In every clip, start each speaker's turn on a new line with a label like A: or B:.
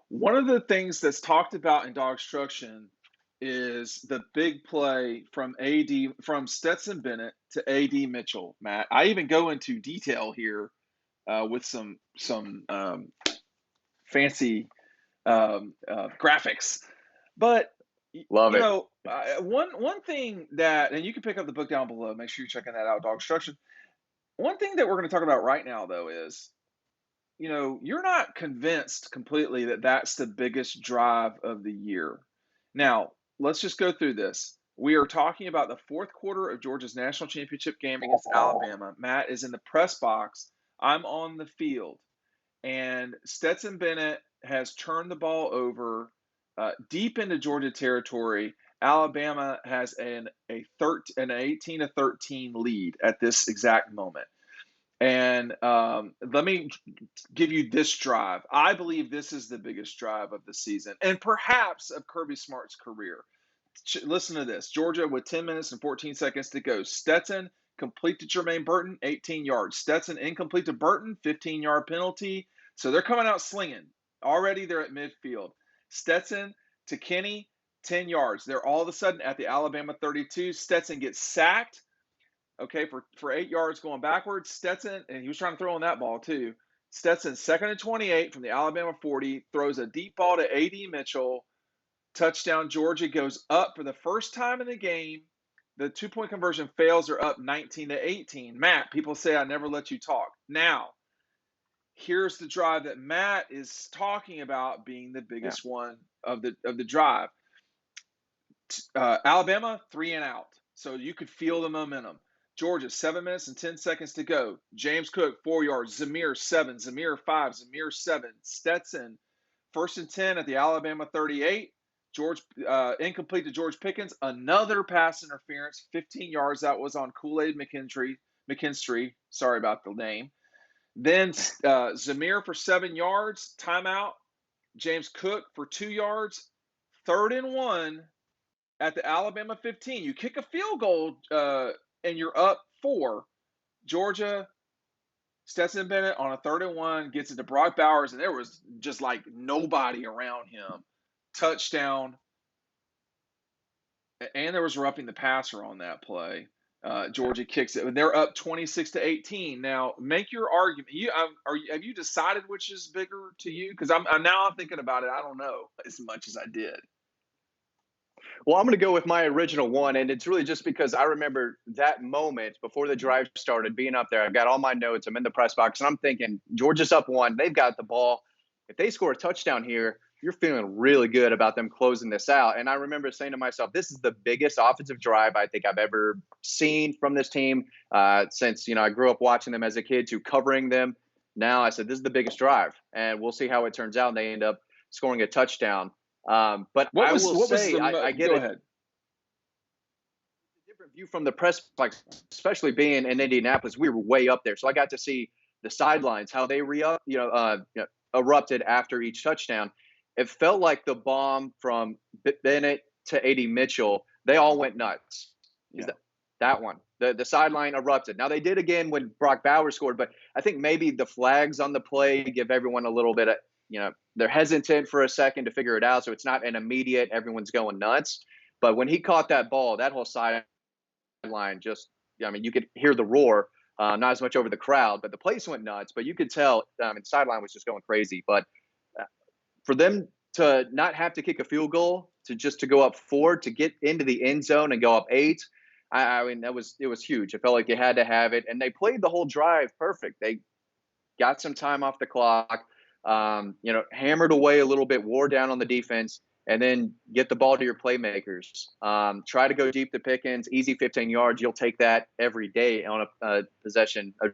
A: One of the things that's talked about in DAWGSTRUCTION is the big play from Stetson Bennett to AD Mitchell. Matt, I even go into detail here with some fancy graphics, but
B: Love it.
A: one thing that, and you can pick up the book down below. Make sure you're checking that out, DAWGSTRUCTION. One thing that we're going to talk about right now, though, is you're not convinced completely that that's the biggest drive of the year. Now, let's just go through this. We are talking about the fourth quarter of Georgia's national championship game against Alabama. Matt is in the press box. I'm on the field. And Stetson Bennett has turned the ball over deep into Georgia territory. Alabama has an 18-13 lead at this exact moment. And let me give you this drive. I believe this is the biggest drive of the season and perhaps of Kirby Smart's career. Listen to this. Georgia with 10 minutes and 14 seconds to go. Stetson complete to Jermaine Burton, 18 yards. Stetson incomplete to Burton, 15-yard penalty. So they're coming out slinging. Already they're at midfield. Stetson to Kenny, 10 yards. They're all of a sudden at the Alabama 32. Stetson gets sacked. Okay, for 8 yards going backwards. Stetson, and he was trying to throw on that ball too. Stetson, 2nd and 28 from the Alabama 40, throws a deep ball to A.D. Mitchell. Touchdown, Georgia goes up for the first time in the game. The 2-point conversion fails. They're up 19-18. Matt, people say I never let you talk. Now, here's the drive that Matt is talking about being the
B: Yeah.
A: biggest one of the drive. Alabama, 3 and out. So you could feel the momentum. Georgia, 7 minutes and 10 seconds to go. James Cook, 4 yards. Zamir, 7. Zamir, 5. Zamir, 7. Stetson, 1st and 10 at the Alabama 38. Incomplete to George Pickens. Another pass interference, 15 yards. That was on Kool-Aid McKinstry. Sorry about the name. Then Zamir for 7 yards. Timeout. James Cook for 2 yards. 3rd and 1 at the Alabama 15. You kick a field goal and you're up 4. Georgia, Stetson Bennett on a 3rd and 1 gets it to Brock Bowers, and there was just like nobody around him. Touchdown. And there was roughing the passer on that play. Georgia kicks it, and they're up 26-18. Now, make your argument. Have you decided which is bigger to you? Because I'm thinking about it. I don't know as much as I did.
B: Well, I'm going to go with my original one, and it's really just because I remember that moment before the drive started, being up there. I've got all my notes. I'm in the press box, and I'm thinking, Georgia's up 1. They've got the ball. If they score a touchdown here, you're feeling really good about them closing this out. And I remember saying to myself, this is the biggest offensive drive I think I've ever seen from this team since, I grew up watching them as a kid to covering them. Now I said, this is the biggest drive, and we'll see how it turns out. And they end up scoring a touchdown. But I will say, I get
A: Go
B: it.
A: ahead.
B: A different view from the press box, especially being in Indianapolis. We were way up there, so I got to see the sidelines, how they erupted after each touchdown. It felt like the bomb from Bennett to A.D. Mitchell. They all went nuts.
A: Yeah.
B: That one, the sideline erupted. Now they did again when Brock Bowers scored, but I think maybe the flags on the play give everyone a little bit of, they're hesitant for a second to figure it out. So it's not an immediate, everyone's going nuts. But when he caught that ball, that whole sideline you could hear the roar, not as much over the crowd, but the place went nuts. But you could tell, the sideline was just going crazy. But for them to not have to kick a field goal, to go up 4, to get into the end zone and go up 8, it was huge. It felt like they had to have it. And they played the whole drive perfect. They got some time off the clock. Hammered away a little bit, wore down on the defense, and then get the ball to your playmakers. Try to go deep to Pickens, easy 15 yards. You'll take that every day on a possession, a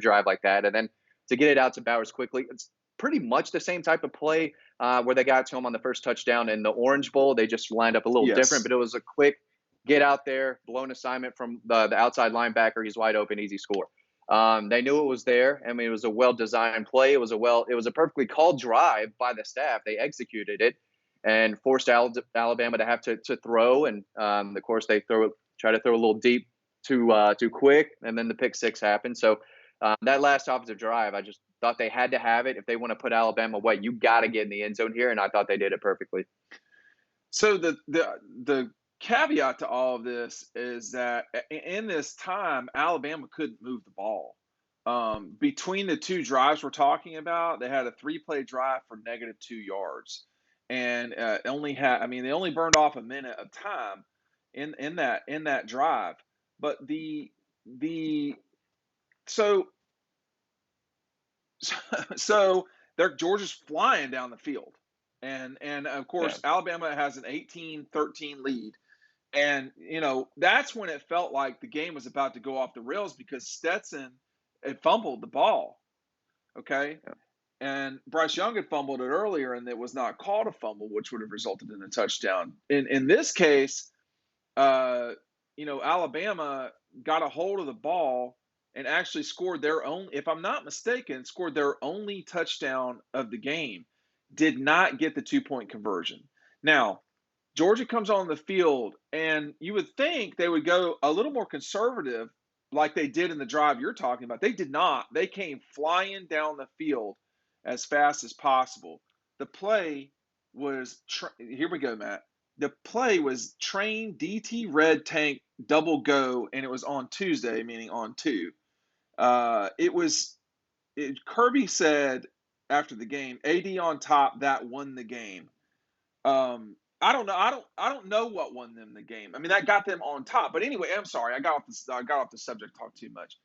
B: drive like that. And then to get it out to Bowers quickly, it's pretty much the same type of play where they got to him on the first touchdown in the Orange Bowl. They just lined up a little different, but it was a quick get out there, blown assignment from the outside linebacker. He's wide open, easy score. They knew it was there. I mean, it was a well-designed play. It was a perfectly called drive by the staff. They executed it and forced Alabama to have to throw. And of course, they try to throw a little deep too quick, and then the pick six happened. So that last offensive drive, thought they had to have it. If they want to put Alabama away, you got to get in the end zone here. And I thought they did it perfectly.
A: So the caveat to all of this is that in this time, Alabama couldn't move the ball. Between the two drives we're talking about, they had a 3-play drive for -2 yards, and only had, I mean, they only burned off a minute of time in that drive. But the so so they're Georgia's flying down the field, and of
B: Yeah.
A: course Alabama has an 18-13 lead. And, that's when it felt like the game was about to go off the rails because Stetson had fumbled the ball. Okay.
B: Yeah.
A: And Bryce Young had fumbled it earlier and it was not called a fumble, which would have resulted in a touchdown. In this case, Alabama got a hold of the ball and actually scored their own, if I'm not mistaken, scored their only touchdown of the game, did not get the 2-point conversion. Now, Georgia comes on the field, and you would think they would go a little more conservative like they did in the drive you're talking about. They did not. They came flying down the field as fast as possible. The play was, here we go, Matt. The play was train DT red tank double go, and it was on Tuesday, meaning on 2. Kirby said after the game, AD on top, that won the game. I don't know. I don't know what won them the game. I mean, that got them on top. But anyway, I'm sorry. I got off the subject talk too much.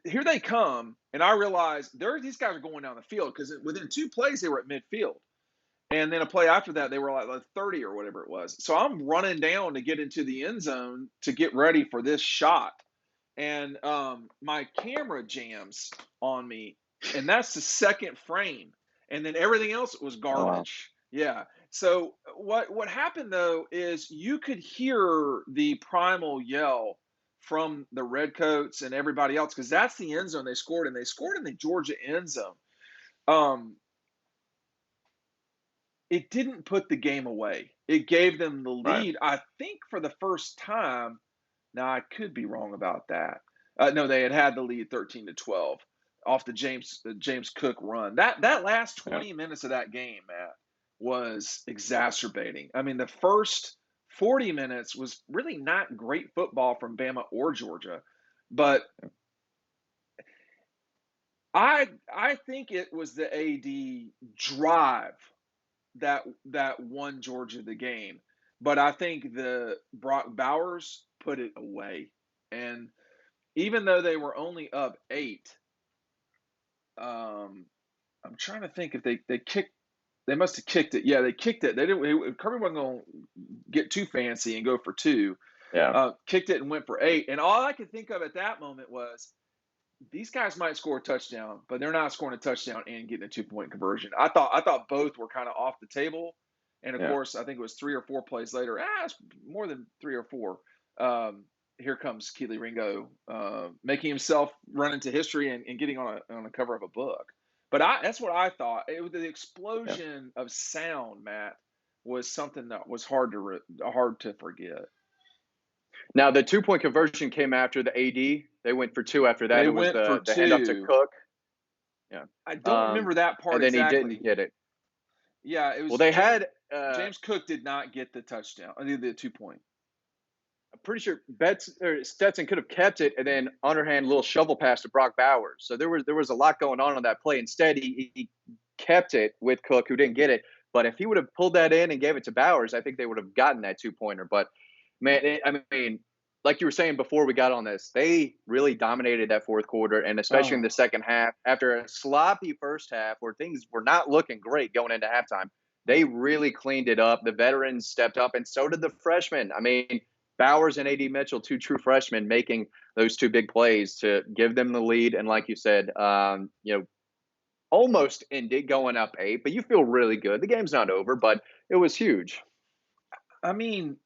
A: Here they come, and I realize these guys are going down the field because within 2 plays they were at midfield, and then a play after that they were like 30 or whatever it was. So I'm running down to get into the end zone to get ready for this shot, and my camera jams on me, and that's the second frame, and then everything else was
B: Oh, wow.
A: garbage. Yeah. So what happened though is you could hear the primal yell from the Redcoats and everybody else because that's the end zone they scored, and they scored in the Georgia end zone. Um, it didn't put the game away. It gave them the
B: Right.
A: lead, I think, for the first time. Now I could be wrong about that. No, they had the lead 13-12 off the James Cook run. That last
B: Yeah.
A: 20 minutes of that game, Matt, was exacerbating. I mean, the first 40 minutes was really not great football from Bama or Georgia, but I think it was the AD drive that won Georgia the game. But I think the Brock Bowers put it away. And even though they were only up 8, I'm trying to think if they kicked. They must have kicked it. Yeah, they kicked it. They didn't. Kirby wasn't going to get too fancy and go for 2.
B: Yeah.
A: Kicked it and went for 8. And all I could think of at that moment was these guys might score a touchdown, but they're not scoring a touchdown and getting a 2-point conversion. I thought both were kind of off the table. And of
B: Yeah.
A: course, I think it was 3 or 4 plays later. It's more than 3 or 4. Here comes Keely Ringo, making himself run into history and getting on a cover of a book. But that's what I thought. The explosion of sound, Matt, was something that was hard to forget.
B: Now the 2-point conversion came after the AD. They went for 2 after that.
A: They
B: It was
A: went for
B: the handoff to
A: 2.
B: Cook. Yeah.
A: I don't remember that part
B: And then he
A: exactly.
B: didn't get it.
A: Yeah, it was.
B: Well, they
A: James,
B: had
A: James Cook did not get the touchdown. I mean, the 2-point.
B: I'm pretty sure Stetson could have kept it and then underhand little shovel pass to Brock Bowers. So there was a lot going on that play. Instead, he kept it with Cook, who didn't get it. But if he would have pulled that in and gave it to Bowers, I think they would have gotten that 2-pointer. But man, I mean, like you were saying before we got on this, they really dominated that fourth quarter, and especially in the second half. After a sloppy first half where things were not looking great going into halftime, they really cleaned it up. The veterans stepped up, and so did the freshmen. I mean, Bowers and AD Mitchell, 2 true freshmen, making those 2 big plays to give them the lead. And like you said, almost ended going up 8, but you feel really good. The game's not over, but it was huge.
A: I mean,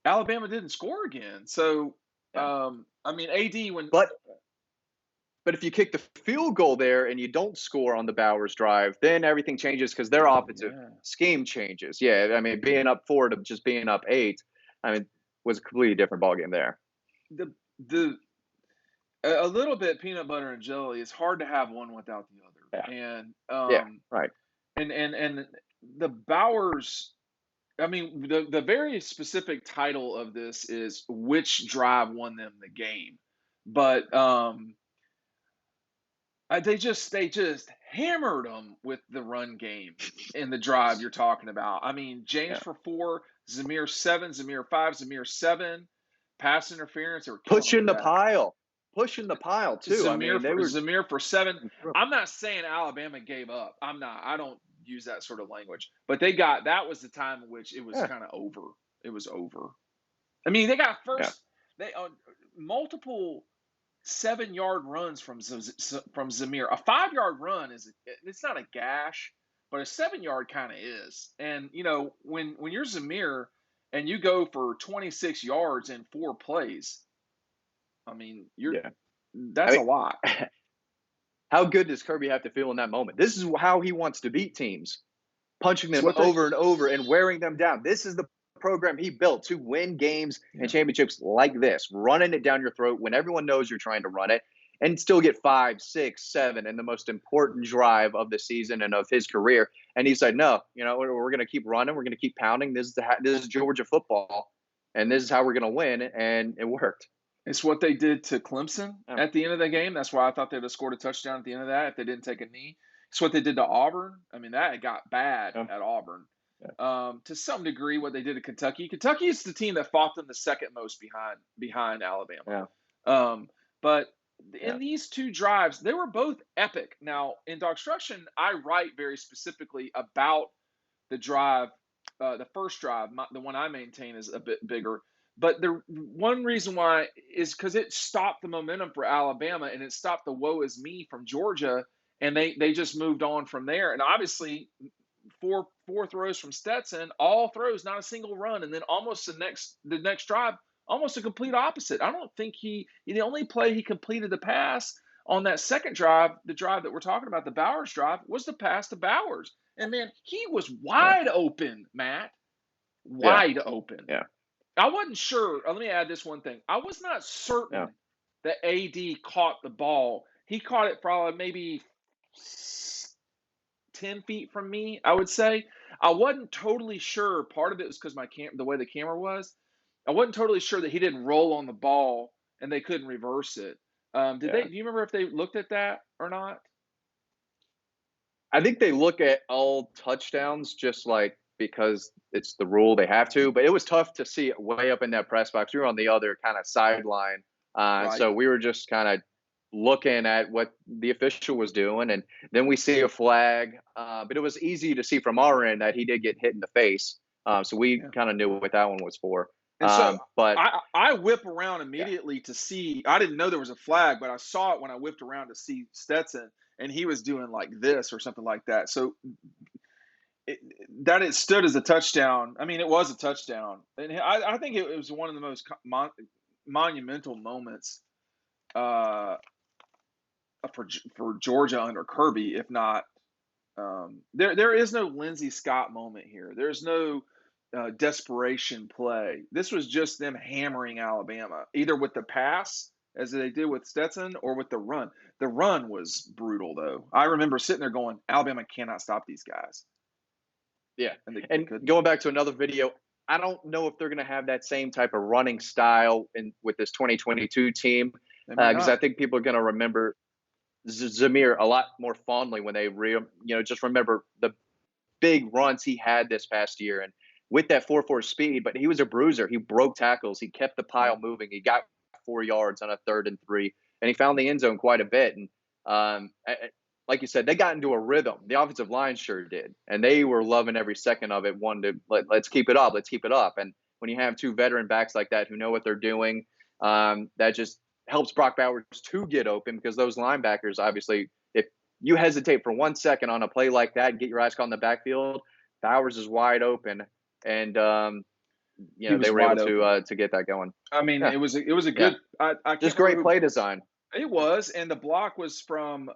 A: Alabama didn't score again. So,
B: Yeah.
A: I mean, AD when.
B: But if you kick the field goal there and you don't score on the Bowers drive, then everything changes because their offensive scheme changes. Yeah, I mean, being up 4 to just being up 8, I mean, was a completely different ballgame there.
A: A little bit peanut butter and jelly. It's hard to have one without the other.
B: Yeah.
A: And
B: Yeah. Right.
A: and the Bowers. I mean, the very specific title of this is which drive won them the game, but they just hammered them with the run game in the drive you're talking about. I mean, James
B: Yeah.
A: for 4, Zamir 7, Zamir 5, Zamir 7, pass interference. They were killing them
B: Pushing
A: with
B: the
A: that.
B: pile. Pushing the pile too. I mean, they were
A: Zamir for 7. I'm not saying Alabama gave up. I'm not. I don't use that sort of language. But that was the time in which it was
B: yeah,
A: kind of over. It was over. I mean, they got
B: yeah,
A: first. They multiple 7-yard runs from Zamir. A 5-yard run it's not a gash, but a 7-yard kind of is. And when you're Zamir and you go for 26 yards in 4 plays, I mean
B: yeah. I
A: that's a
B: mean,
A: lot.
B: how good does Kirby have to feel in that moment? This is how he wants to beat teams, punching
A: It's
B: them
A: what they
B: over and over and wearing them down. This is the program he built to win games and championships like this, running it down your throat when everyone knows you're trying to run it, and still get 5, 6, 7 in the most important drive of the season and of his career. And he said, "No, we're going to keep running. We're going to keep pounding. This is Georgia football, and this is how we're going to win." And it worked.
A: It's what they did to Clemson
B: Yeah.
A: at the end of the game. That's why I thought they'd have scored a touchdown at the end of that if they didn't take a knee. It's what they did to Auburn. I mean, that got bad
B: Yeah.
A: at Auburn.
B: Yeah.
A: To some degree, what they did to Kentucky. Kentucky is the team that fought them the second most behind Alabama.
B: Yeah.
A: But
B: Yeah.
A: in these 2 drives, they were both epic. Now, in DAWGSTRUCTION, I write very specifically about the drive. The first drive, the one I maintain, is a bit bigger. But the one reason why is because it stopped the momentum for Alabama, and it stopped the woe is me from Georgia, and they just moved on from there. And obviously, four throws from Stetson, all throws, not a single run, and then almost the next drive, almost a complete opposite. I don't think the only play he completed the pass on that second drive, the drive that we're talking about, the Bowers drive, was the pass to Bowers. And man, he was
B: Yeah.
A: wide open, Matt.
B: Yeah.
A: Wide open.
B: Yeah.
A: I wasn't sure. Let me add this one thing. I was not certain that AD caught the ball. He caught it probably maybe 10 feet from me, I would say. I wasn't totally sure. Part of it was because the way the camera was. I wasn't totally sure that he didn't roll on the ball and they couldn't reverse it. Do you remember if they looked at that or not?
B: I think they look at all touchdowns just like because it's the rule they have to, but it was tough to see it way up in that press box. We were on the other kind of sideline.
A: Right.
B: So we were just kind of looking at what the official was doing. And then we see a flag. But it was easy to see from our end that he did get hit in the face. So we kind of knew what that one was for.
A: And so
B: but
A: I whip around immediately to see. I didn't know there was a flag, but I saw it when I whipped around to see Stetson, and he was doing like this or something like that. So it stood as a touchdown. I mean, it was a touchdown, and I think it was one of the most monumental moments for Georgia under Kirby, if not. There is no Lindsey Scott moment here. There's no desperation play. This was just them hammering Alabama, either with the pass, as they did with Stetson, or with the run. The run was brutal, though. I remember sitting there going, Alabama cannot stop these guys.
B: Yeah. And going back to another video, I don't know if they're going to have that same type of running style with this 2022 team, because I think people are going to remember Zamir a lot more fondly when they just remember the big runs he had this past year, and with that 4.4 speed. But he was a bruiser. He broke tackles. He kept the pile moving. He got 4 yards on a 3rd and 3, and he found the end zone quite a bit. And like you said, they got into a rhythm. The offensive line sure did, and they were loving every second of it. Wanted to let's keep it up. Let's keep it up. And when you have 2 veteran backs like that who know what they're doing, that just helps Brock Bowers to get open, because those linebackers, obviously, if you hesitate for 1 second on a play like that and get your eyes caught in the backfield, Bowers is wide open, and they were able to get that going.
A: I mean, it was a good,
B: just great play design.
A: It was, and the block was from.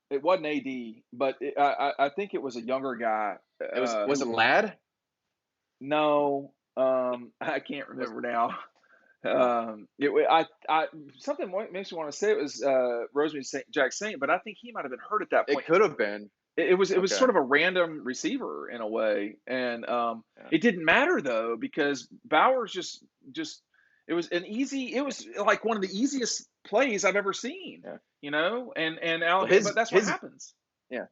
A: It wasn't AD, but I think it was a younger guy.
B: It was it Ladd?
A: No, I can't remember now I something makes me want to say it was Rosemary Jack Saint, but I think he might have been hurt at that
B: It
A: point.
B: could have been.
A: It was
B: Okay.
A: sort of a random receiver in a way, and
B: Yeah.
A: it didn't matter though because Bowers just it was like one of the easiest plays I've ever seen,
B: Yeah.
A: and
B: Well,
A: Alabama, but that's what
B: his
A: happens.
B: yeah.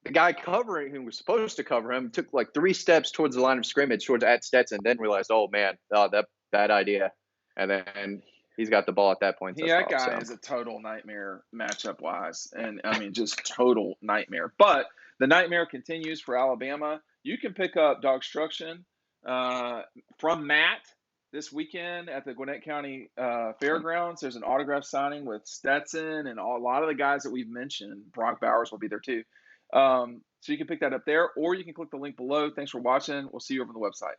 B: The guy covering who was supposed to cover him took like 3 steps towards the line of scrimmage towards at Stetson, then realized, oh man, that bad idea, and then he's got the ball at that point.
A: Yeah,
B: Took
A: that
B: off.
A: guy
B: So
A: is a total nightmare matchup wise, and I mean just total nightmare. But the nightmare continues for Alabama. You can pick up Dogstruction uh, from Matt this weekend at the Gwinnett County Fairgrounds. There's an autograph signing with Stetson and a lot of the guys that we've mentioned. Brock Bowers will be there too. So you can pick that up there, or you can click the link below. Thanks for watching. We'll see you over on the website.